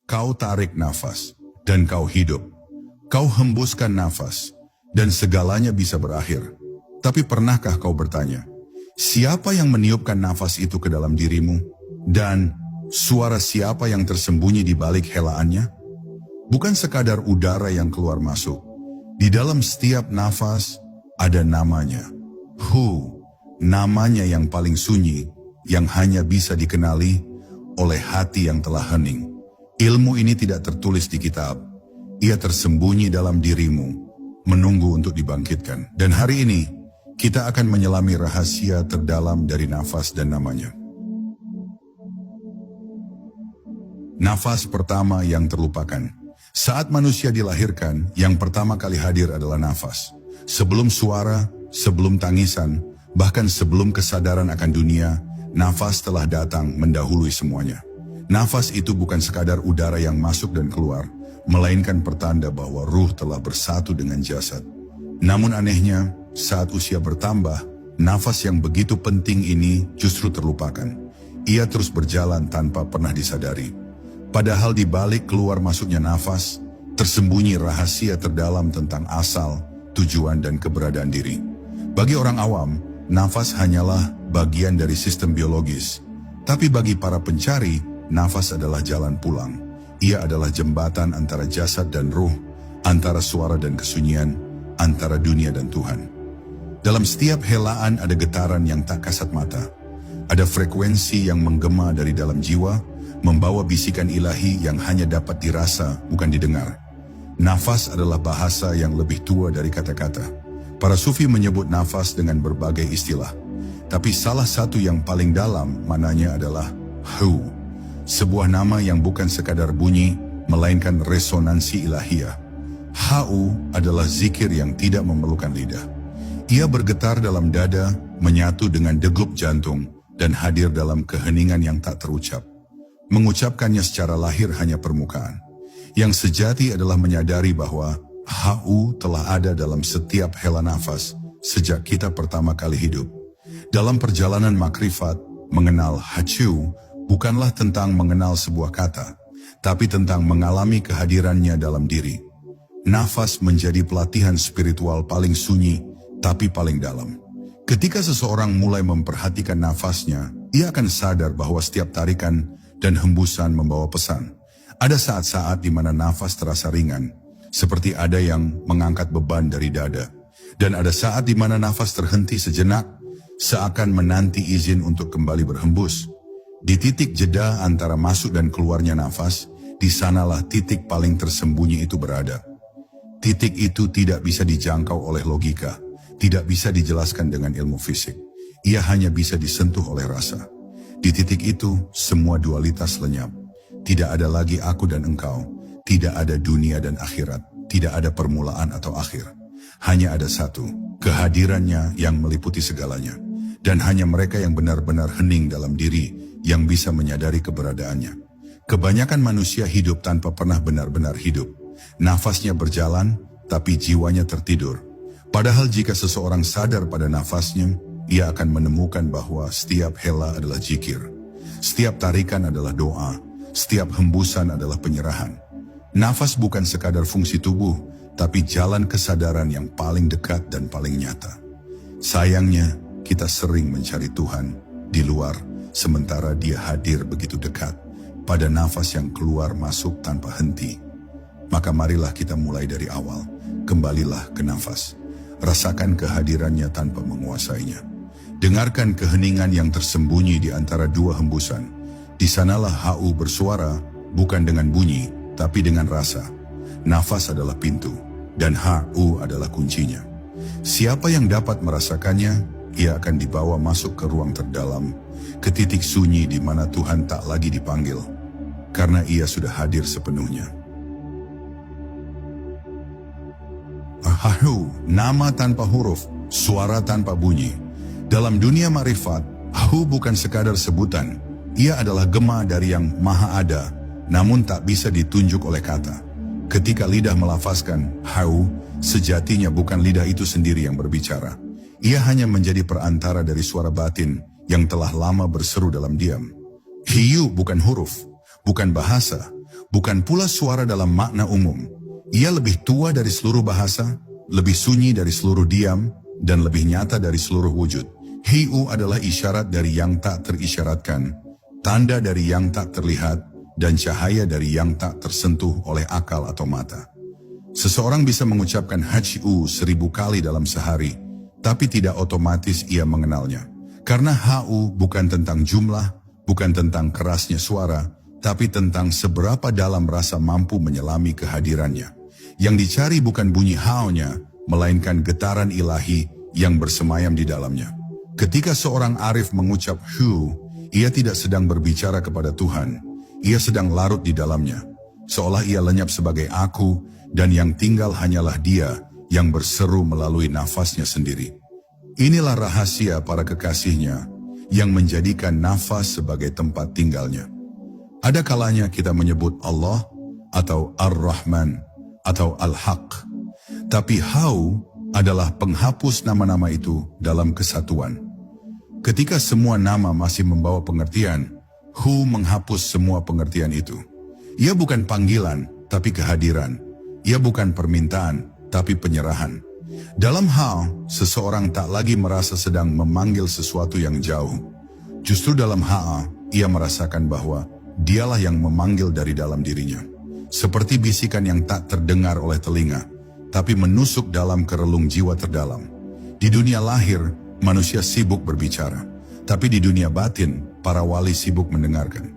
Kau tarik nafas, dan kau hidup. Kau hembuskan nafas, dan segalanya bisa berakhir. Tapi pernahkah kau bertanya, siapa yang meniupkan nafas itu ke dalam dirimu? Dan suara siapa yang tersembunyi di balik helaannya? Bukan sekadar udara yang keluar masuk. Di dalam setiap nafas ada namanya. Namanya yang paling sunyi, yang hanya bisa dikenali oleh hati yang telah hening. Ilmu ini tidak tertulis di kitab. Ia tersembunyi dalam dirimu, menunggu untuk dibangkitkan. Dan hari ini, kita akan menyelami rahasia terdalam dari nafas dan namanya. Nafas pertama yang terlupakan. Saat manusia dilahirkan, yang pertama kali hadir adalah nafas. Sebelum suara, sebelum tangisan, bahkan sebelum kesadaran akan dunia, nafas telah datang mendahului semuanya. Nafas itu bukan sekadar udara yang masuk dan keluar, melainkan pertanda bahwa ruh telah bersatu dengan jasad. Namun anehnya, saat usia bertambah, nafas yang begitu penting ini justru terlupakan. Ia terus berjalan tanpa pernah disadari. Padahal di balik keluar masuknya nafas, tersembunyi rahasia terdalam tentang asal, tujuan dan keberadaan diri. Bagi orang awam, nafas hanyalah bagian dari sistem biologis. Tapi bagi para pencari, nafas adalah jalan pulang. Ia adalah jembatan antara jasad dan ruh, antara suara dan kesunyian, antara dunia dan Tuhan. Dalam setiap helaan ada getaran yang tak kasat mata. Ada frekuensi yang menggema dari dalam jiwa, membawa bisikan ilahi yang hanya dapat dirasa, bukan didengar. Nafas adalah bahasa yang lebih tua dari kata-kata. Para sufi menyebut nafas dengan berbagai istilah. Tapi salah satu yang paling dalam maknanya adalah hu. Sebuah nama yang bukan sekadar bunyi, melainkan resonansi ilahiyah. Hu adalah zikir yang tidak memerlukan lidah. Ia bergetar dalam dada, menyatu dengan degup jantung, dan hadir dalam keheningan yang tak terucap. Mengucapkannya secara lahir hanya permukaan. Yang sejati adalah menyadari bahwa Hu telah ada dalam setiap hela nafas sejak kita pertama kali hidup. Dalam perjalanan makrifat, mengenal Hachu bukanlah tentang mengenal sebuah kata, tapi tentang mengalami kehadirannya dalam diri. Nafas menjadi pelatihan spiritual paling sunyi, tapi paling dalam. Ketika seseorang mulai memperhatikan nafasnya, ia akan sadar bahwa setiap tarikan dan hembusan membawa pesan. Ada saat-saat di mana nafas terasa ringan, seperti ada yang mengangkat beban dari dada. Dan ada saat di mana nafas terhenti sejenak, seakan menanti izin untuk kembali berhembus. Di titik jeda antara masuk dan keluarnya nafas, di sanalah titik paling tersembunyi itu berada. Titik itu tidak bisa dijangkau oleh logika, tidak bisa dijelaskan dengan ilmu fisik. Ia hanya bisa disentuh oleh rasa. Di titik itu, semua dualitas lenyap. Tidak ada lagi aku dan engkau, tidak ada dunia dan akhirat, tidak ada permulaan atau akhir. Hanya ada satu, kehadirannya yang meliputi segalanya. Dan hanya mereka yang benar-benar hening dalam diri yang bisa menyadari keberadaannya. Kebanyakan manusia hidup tanpa pernah benar-benar hidup. Nafasnya berjalan, tapi jiwanya tertidur. Padahal jika seseorang sadar pada nafasnya, ia akan menemukan bahwa setiap hela adalah zikir. Setiap tarikan adalah doa, setiap hembusan adalah penyerahan. Nafas bukan sekadar fungsi tubuh, tapi jalan kesadaran yang paling dekat dan paling nyata. Sayangnya, kita sering mencari Tuhan di luar, sementara Dia hadir begitu dekat, pada nafas yang keluar masuk tanpa henti. Maka marilah kita mulai dari awal, kembalilah ke nafas. Rasakan kehadirannya tanpa menguasainya. Dengarkan keheningan yang tersembunyi di antara dua hembusan. Di sanalah Hu bersuara, bukan dengan bunyi, tapi dengan rasa. Nafas adalah pintu, dan Hu adalah kuncinya. Siapa yang dapat merasakannya, ia akan dibawa masuk ke ruang terdalam, ke titik sunyi di mana Tuhan tak lagi dipanggil, karena ia sudah hadir sepenuhnya. Hu, nama tanpa huruf, suara tanpa bunyi. Dalam dunia marifat, Hu bukan sekadar sebutan. Ia adalah gema dari yang maha ada, namun tak bisa ditunjuk oleh kata. Ketika lidah melafazkan Hu, sejatinya bukan lidah itu sendiri yang berbicara. Ia hanya menjadi perantara dari suara batin yang telah lama berseru dalam diam. Hiu bukan huruf, bukan bahasa, bukan pula suara dalam makna umum. Ia lebih tua dari seluruh bahasa, lebih sunyi dari seluruh diam, dan lebih nyata dari seluruh wujud. Hiu adalah isyarat dari yang tak terisyaratkan, tanda dari yang tak terlihat, dan cahaya dari yang tak tersentuh oleh akal atau mata. Seseorang bisa mengucapkan HU 1000 kali dalam sehari, tapi tidak otomatis ia mengenalnya. Karena HU bukan tentang jumlah, bukan tentang kerasnya suara, tapi tentang seberapa dalam rasa mampu menyelami kehadirannya. Yang dicari bukan bunyi HU-nya, melainkan getaran ilahi yang bersemayam di dalamnya. Ketika seorang arif mengucap HU, ia tidak sedang berbicara kepada Tuhan, ia sedang larut di dalamnya. Seolah ia lenyap sebagai aku, dan yang tinggal hanyalah dia yang berseru melalui nafasnya sendiri. Inilah rahasia para kekasihnya yang menjadikan nafas sebagai tempat tinggalnya. Ada kalanya kita menyebut Allah atau Ar-Rahman atau Al-Haq. Tapi Hau adalah penghapus nama-nama itu dalam kesatuan. Ketika semua nama masih membawa pengertian, Hu menghapus semua pengertian itu. Ia bukan panggilan, tapi kehadiran. Ia bukan permintaan, tapi penyerahan. Dalam Hau, seseorang tak lagi merasa sedang memanggil sesuatu yang jauh. Justru dalam Ha, ia merasakan bahwa dialah yang memanggil dari dalam dirinya. Seperti bisikan yang tak terdengar oleh telinga, tapi menusuk dalam kerelung jiwa terdalam. Di dunia lahir, manusia sibuk berbicara. Tapi di dunia batin, para wali sibuk mendengarkan.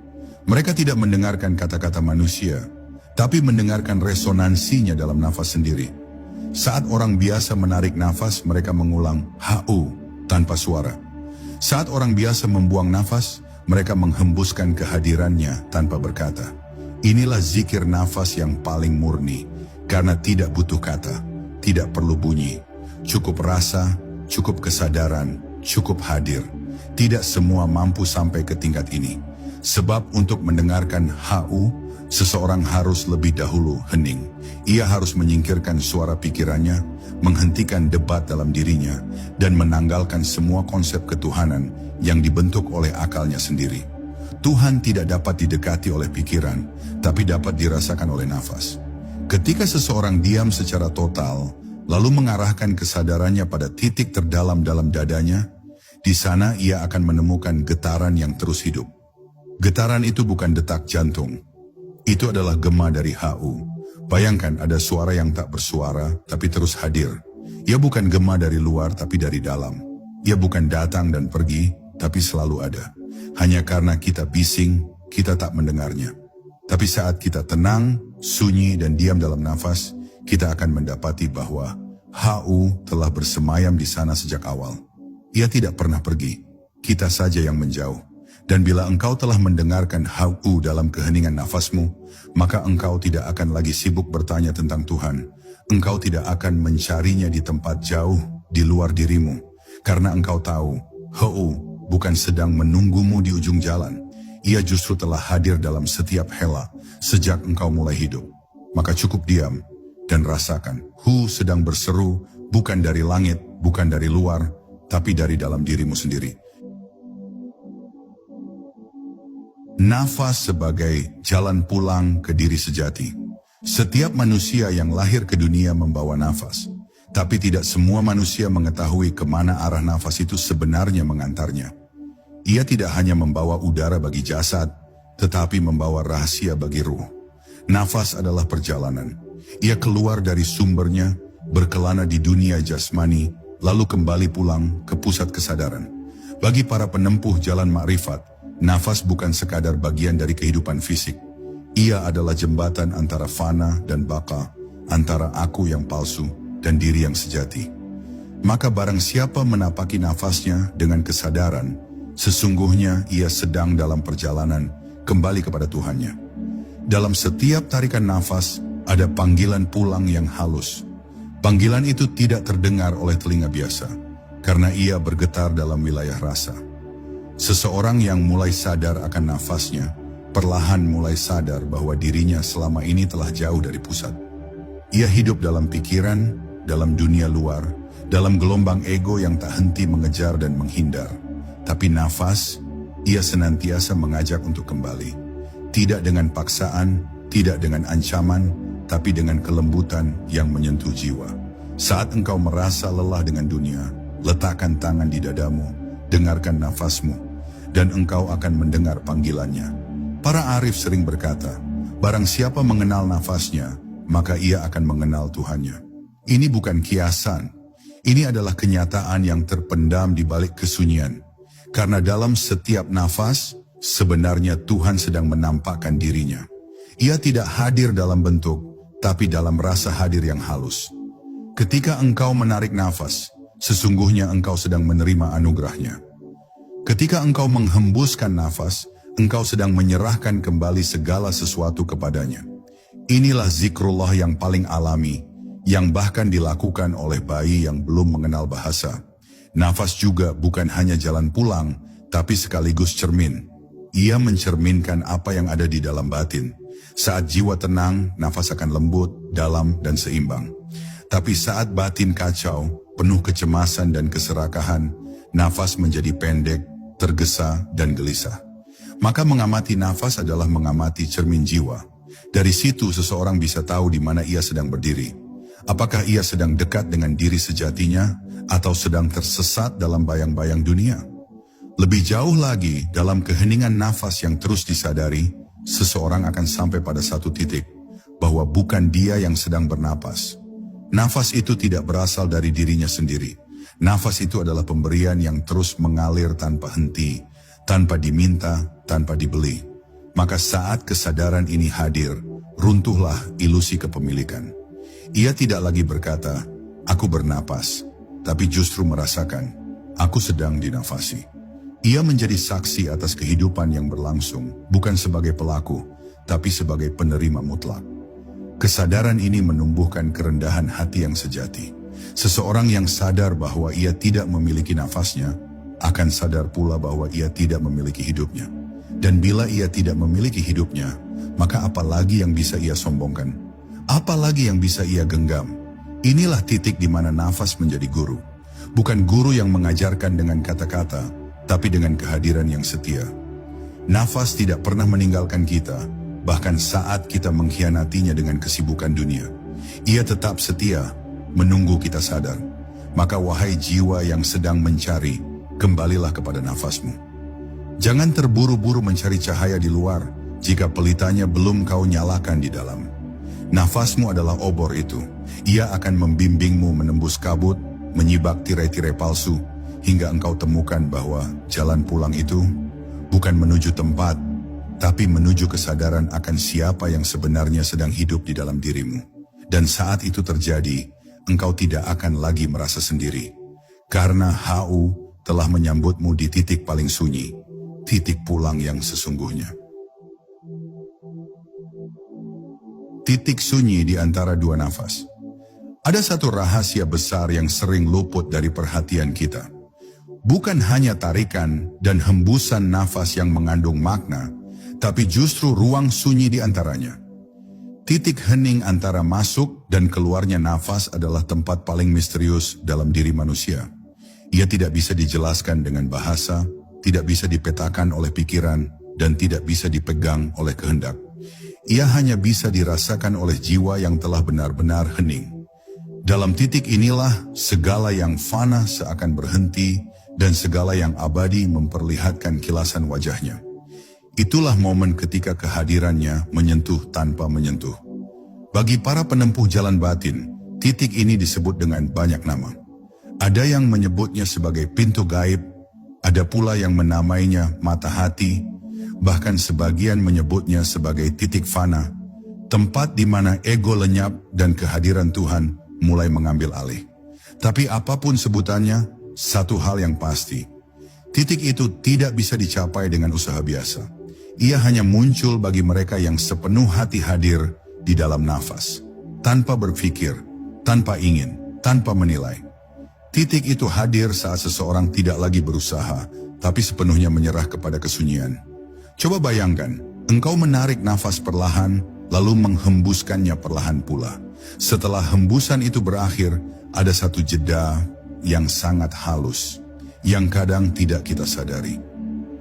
Mereka tidak mendengarkan kata-kata manusia, tapi mendengarkan resonansinya dalam nafas sendiri. Saat orang biasa menarik nafas, mereka mengulang HU tanpa suara. Saat orang biasa membuang nafas, mereka menghembuskan kehadirannya tanpa berkata. Inilah zikir nafas yang paling murni, karena tidak butuh kata, tidak perlu bunyi. Cukup rasa, cukup kesadaran, cukup hadir. Tidak semua mampu sampai ke tingkat ini. Sebab untuk mendengarkan HU, seseorang harus lebih dahulu hening. Ia harus menyingkirkan suara pikirannya, menghentikan debat dalam dirinya, dan menanggalkan semua konsep ketuhanan yang dibentuk oleh akalnya sendiri. Tuhan tidak dapat didekati oleh pikiran, tapi dapat dirasakan oleh nafas. Ketika seseorang diam secara total, lalu mengarahkan kesadarannya pada titik terdalam dalam dadanya, di sana ia akan menemukan getaran yang terus hidup. Getaran itu bukan detak jantung. Itu adalah gema dari HU. Bayangkan ada suara yang tak bersuara, tapi terus hadir. Ia bukan gema dari luar, tapi dari dalam. Ia bukan datang dan pergi, tapi selalu ada. Hanya karena kita bising, kita tak mendengarnya. Tapi saat kita tenang, sunyi dan diam dalam nafas, kita akan mendapati bahwa HU telah bersemayam di sana sejak awal. Ia tidak pernah pergi, kita saja yang menjauh. Dan bila engkau telah mendengarkan HU dalam keheningan nafasmu, maka engkau tidak akan lagi sibuk bertanya tentang Tuhan. Engkau tidak akan mencarinya di tempat jauh di luar dirimu, karena engkau tahu, HU bukan sedang menunggumu di ujung jalan. Ia justru telah hadir dalam setiap hela sejak engkau mulai hidup. Maka cukup diam dan rasakan, HU sedang berseru bukan dari langit, bukan dari luar, tapi dari dalam dirimu sendiri. Nafas sebagai jalan pulang ke diri sejati. Setiap manusia yang lahir ke dunia membawa nafas, tapi tidak semua manusia mengetahui kemana arah nafas itu sebenarnya mengantarnya. Ia tidak hanya membawa udara bagi jasad, tetapi membawa rahasia bagi ruh. Nafas adalah perjalanan. Ia keluar dari sumbernya, berkelana di dunia jasmani, lalu kembali pulang ke pusat kesadaran. Bagi para penempuh jalan makrifat, nafas bukan sekadar bagian dari kehidupan fisik. Ia adalah jembatan antara fana dan baka, antara aku yang palsu dan diri yang sejati. Maka barang siapa menapaki nafasnya dengan kesadaran, sesungguhnya ia sedang dalam perjalanan kembali kepada Tuhannya. Dalam setiap tarikan nafas, ada panggilan pulang yang halus. Panggilan itu tidak terdengar oleh telinga biasa, karena ia bergetar dalam wilayah rasa. Seseorang yang mulai sadar akan nafasnya, perlahan mulai sadar bahwa dirinya selama ini telah jauh dari pusat. Ia hidup dalam pikiran, dalam dunia luar, dalam gelombang ego yang tak henti mengejar dan menghindar. Tapi nafas, ia senantiasa mengajak untuk kembali. Tidak dengan paksaan, tidak dengan ancaman, tapi dengan kelembutan yang menyentuh jiwa. Saat engkau merasa lelah dengan dunia, letakkan tangan di dadamu, dengarkan nafasmu, dan engkau akan mendengar panggilannya. Para arif sering berkata, barang siapa mengenal nafasnya, maka ia akan mengenal Tuhannya. Ini bukan kiasan, ini adalah kenyataan yang terpendam di balik kesunyian. Karena dalam setiap nafas, sebenarnya Tuhan sedang menampakkan dirinya. Ia tidak hadir dalam bentuk, tapi dalam rasa hadir yang halus. Ketika engkau menarik nafas, sesungguhnya engkau sedang menerima anugerahnya. Ketika engkau menghembuskan nafas, engkau sedang menyerahkan kembali segala sesuatu kepadanya. Inilah zikrullah yang paling alami, yang bahkan dilakukan oleh bayi yang belum mengenal bahasa. Nafas juga bukan hanya jalan pulang, tapi sekaligus cermin. Ia mencerminkan apa yang ada di dalam batin. Saat jiwa tenang, nafas akan lembut, dalam, dan seimbang. Tapi saat batin kacau, penuh kecemasan dan keserakahan, nafas menjadi pendek, tergesa, dan gelisah. Maka mengamati nafas adalah mengamati cermin jiwa. Dari situ seseorang bisa tahu di mana ia sedang berdiri. Apakah ia sedang dekat dengan diri sejatinya, atau sedang tersesat dalam bayang-bayang dunia? Lebih jauh lagi, dalam keheningan nafas yang terus disadari, seseorang akan sampai pada satu titik, bahwa bukan dia yang sedang bernapas. Nafas itu tidak berasal dari dirinya sendiri. Nafas itu adalah pemberian yang terus mengalir tanpa henti, tanpa diminta, tanpa dibeli. Maka saat kesadaran ini hadir, runtuhlah ilusi kepemilikan. Ia tidak lagi berkata, aku bernapas, tapi justru merasakan, aku sedang dinafasi. Ia menjadi saksi atas kehidupan yang berlangsung, bukan sebagai pelaku, tapi sebagai penerima mutlak. Kesadaran ini menumbuhkan kerendahan hati yang sejati. Seseorang yang sadar bahwa ia tidak memiliki nafasnya, akan sadar pula bahwa ia tidak memiliki hidupnya. Dan bila ia tidak memiliki hidupnya, maka apalagi yang bisa ia sombongkan? Apalagi yang bisa ia genggam? Inilah titik di mana nafas menjadi guru. Bukan guru yang mengajarkan dengan kata-kata, tapi dengan kehadiran yang setia. Nafas tidak pernah meninggalkan kita, bahkan saat kita mengkhianatinya dengan kesibukan dunia. Ia tetap setia, menunggu kita sadar. Maka wahai jiwa yang sedang mencari, kembalilah kepada nafasmu. Jangan terburu-buru mencari cahaya di luar, jika pelitanya belum kau nyalakan di dalam. Nafasmu adalah obor itu. Ia akan membimbingmu menembus kabut, menyibak tirai-tirai palsu, hingga engkau temukan bahwa jalan pulang itu bukan menuju tempat, tapi menuju kesadaran akan siapa yang sebenarnya sedang hidup di dalam dirimu. Dan saat itu terjadi, engkau tidak akan lagi merasa sendiri. Karena HU telah menyambutmu di titik paling sunyi, titik pulang yang sesungguhnya. Titik sunyi di antara dua nafas. Ada satu rahasia besar yang sering luput dari perhatian kita. Bukan hanya tarikan dan hembusan nafas yang mengandung makna, tapi justru ruang sunyi di antaranya. Titik hening antara masuk dan keluarnya nafas adalah tempat paling misterius dalam diri manusia. Ia tidak bisa dijelaskan dengan bahasa, tidak bisa dipetakan oleh pikiran, dan tidak bisa dipegang oleh kehendak. Ia hanya bisa dirasakan oleh jiwa yang telah benar-benar hening. Dalam titik inilah segala yang fana seakan berhenti dan segala yang abadi memperlihatkan kilasan wajahnya. Itulah momen ketika kehadirannya menyentuh tanpa menyentuh. Bagi para penempuh jalan batin, titik ini disebut dengan banyak nama. Ada yang menyebutnya sebagai pintu gaib, ada pula yang menamainya mata hati, bahkan sebagian menyebutnya sebagai titik fana, tempat di mana ego lenyap dan kehadiran Tuhan mulai mengambil alih. Tapi apapun sebutannya, satu hal yang pasti, titik itu tidak bisa dicapai dengan usaha biasa. Ia hanya muncul bagi mereka yang sepenuh hati hadir di dalam nafas, tanpa berpikir, tanpa ingin, tanpa menilai. Titik itu hadir saat seseorang tidak lagi berusaha, tapi sepenuhnya menyerah kepada kesunyian. Coba bayangkan, engkau menarik nafas perlahan, lalu menghembuskannya perlahan pula. Setelah hembusan itu berakhir, ada satu jeda yang sangat halus, yang kadang tidak kita sadari.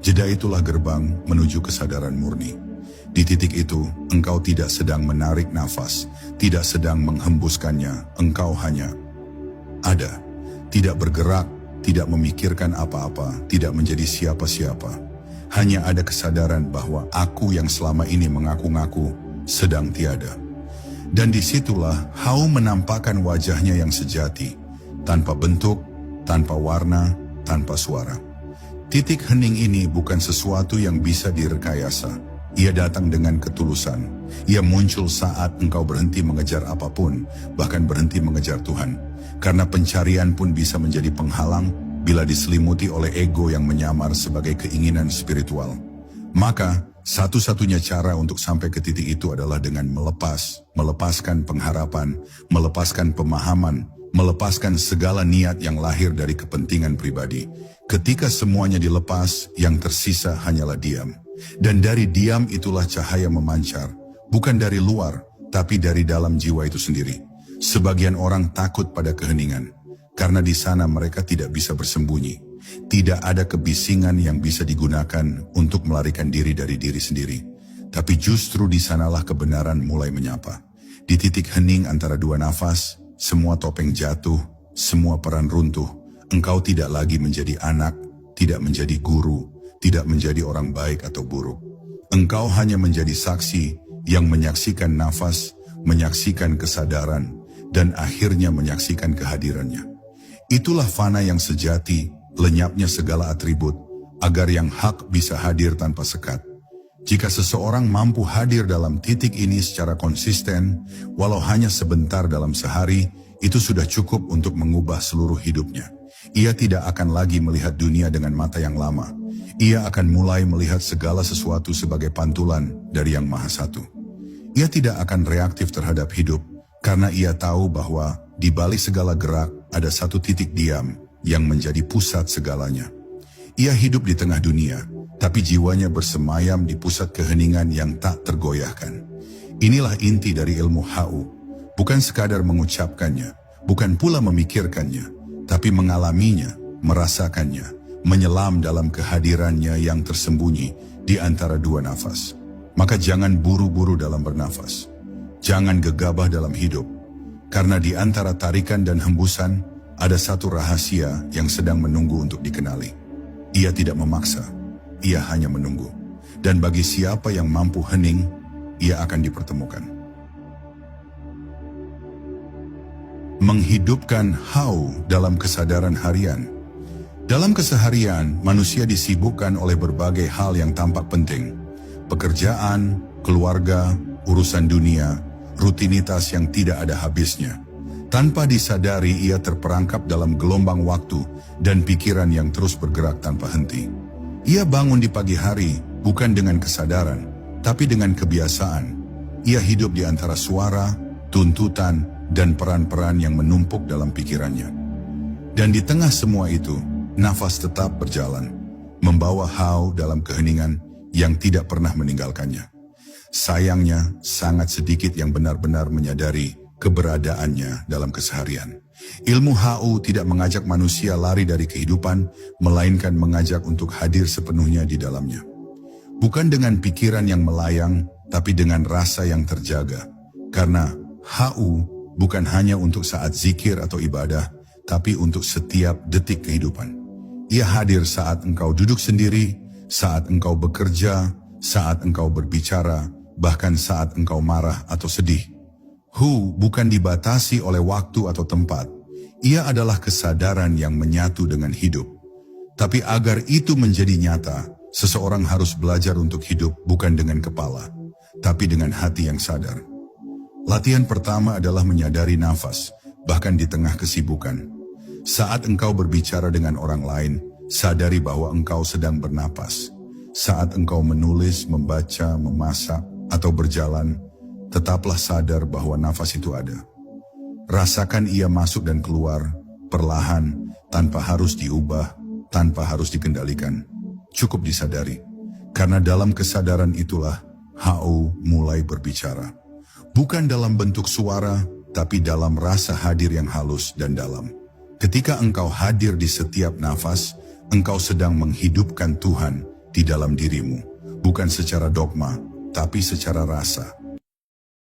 Jeda itulah gerbang menuju kesadaran murni. Di titik itu, engkau tidak sedang menarik nafas, tidak sedang menghembuskannya, engkau hanya ada, tidak bergerak, tidak memikirkan apa-apa, tidak menjadi siapa-siapa. Hanya ada kesadaran bahwa aku yang selama ini mengaku-ngaku sedang tiada. Dan disitulah Hau menampakkan wajahnya yang sejati, tanpa bentuk, tanpa warna, tanpa suara. Titik hening ini bukan sesuatu yang bisa direkayasa. Ia datang dengan ketulusan. Ia muncul saat engkau berhenti mengejar apapun, bahkan berhenti mengejar Tuhan. Karena pencarian pun bisa menjadi penghalang bila diselimuti oleh ego yang menyamar sebagai keinginan spiritual. Maka, satu-satunya cara untuk sampai ke titik itu adalah dengan melepaskan pengharapan, melepaskan pemahaman, melepaskan segala niat yang lahir dari kepentingan pribadi. Ketika semuanya dilepas, yang tersisa hanyalah diam. Dan dari diam itulah cahaya memancar, bukan dari luar, tapi dari dalam jiwa itu sendiri. Sebagian orang takut pada keheningan, karena di sana mereka tidak bisa bersembunyi. Tidak ada kebisingan yang bisa digunakan untuk melarikan diri dari diri sendiri. Tapi justru di sanalah kebenaran mulai menyapa. Di titik hening antara dua nafas, semua topeng jatuh, semua peran runtuh. Engkau tidak lagi menjadi anak, tidak menjadi guru, tidak menjadi orang baik atau buruk. Engkau hanya menjadi saksi yang menyaksikan nafas, menyaksikan kesadaran, dan akhirnya menyaksikan kehadirannya. Itulah fana yang sejati, lenyapnya segala atribut, agar yang hak bisa hadir tanpa sekat. Jika seseorang mampu hadir dalam titik ini secara konsisten, walau hanya sebentar dalam sehari, itu sudah cukup untuk mengubah seluruh hidupnya. Ia tidak akan lagi melihat dunia dengan mata yang lama. Ia akan mulai melihat segala sesuatu sebagai pantulan dari Yang Maha Satu. Ia tidak akan reaktif terhadap hidup, karena ia tahu bahwa di balik segala gerak ada satu titik diam yang menjadi pusat segalanya. Ia hidup di tengah dunia, tapi jiwanya bersemayam di pusat keheningan yang tak tergoyahkan. Inilah inti dari ilmu Hau, bukan sekadar mengucapkannya, bukan pula memikirkannya, tapi mengalaminya, merasakannya, menyelam dalam kehadirannya yang tersembunyi di antara dua nafas. Maka jangan buru-buru dalam bernafas. Jangan gegabah dalam hidup, karena di antara tarikan dan hembusan ada satu rahasia yang sedang menunggu untuk dikenali. Ia tidak memaksa, ia hanya menunggu. Dan bagi siapa yang mampu hening, ia akan dipertemukan. Menghidupkan Hau dalam kesadaran harian. Dalam keseharian, manusia disibukkan oleh berbagai hal yang tampak penting. Pekerjaan, keluarga, urusan dunia, rutinitas yang tidak ada habisnya. Tanpa disadari ia terperangkap dalam gelombang waktu dan pikiran yang terus bergerak tanpa henti. Ia bangun di pagi hari bukan dengan kesadaran, tapi dengan kebiasaan. Ia hidup di antara suara, tuntutan, dan peran-peran yang menumpuk dalam pikirannya. Dan di tengah semua itu, nafas tetap berjalan, membawa Hau dalam keheningan yang tidak pernah meninggalkannya. Sayangnya, sangat sedikit yang benar-benar menyadari keberadaannya dalam keseharian. Ilmu Hau tidak mengajak manusia lari dari kehidupan, melainkan mengajak untuk hadir sepenuhnya di dalamnya. Bukan dengan pikiran yang melayang, tapi dengan rasa yang terjaga. Karena Hau bukan hanya untuk saat zikir atau ibadah, tapi untuk setiap detik kehidupan. Ia hadir saat engkau duduk sendiri, saat engkau bekerja, saat engkau berbicara, bahkan saat engkau marah atau sedih. Hu bukan dibatasi oleh waktu atau tempat. Ia adalah kesadaran yang menyatu dengan hidup. Tapi agar itu menjadi nyata, seseorang harus belajar untuk hidup bukan dengan kepala, tapi dengan hati yang sadar. Latihan pertama adalah menyadari nafas, bahkan di tengah kesibukan. Saat engkau berbicara dengan orang lain, sadari bahwa engkau sedang bernapas. Saat engkau menulis, membaca, memasak, atau berjalan, tetaplah sadar bahwa nafas itu ada. Rasakan ia masuk dan keluar, perlahan, tanpa harus diubah, tanpa harus dikendalikan. Cukup disadari, karena dalam kesadaran itulah Hau mulai berbicara. Bukan dalam bentuk suara, tapi dalam rasa hadir yang halus dan dalam. Ketika engkau hadir di setiap nafas, engkau sedang menghidupkan Tuhan di dalam dirimu, bukan secara dogma, tapi secara rasa.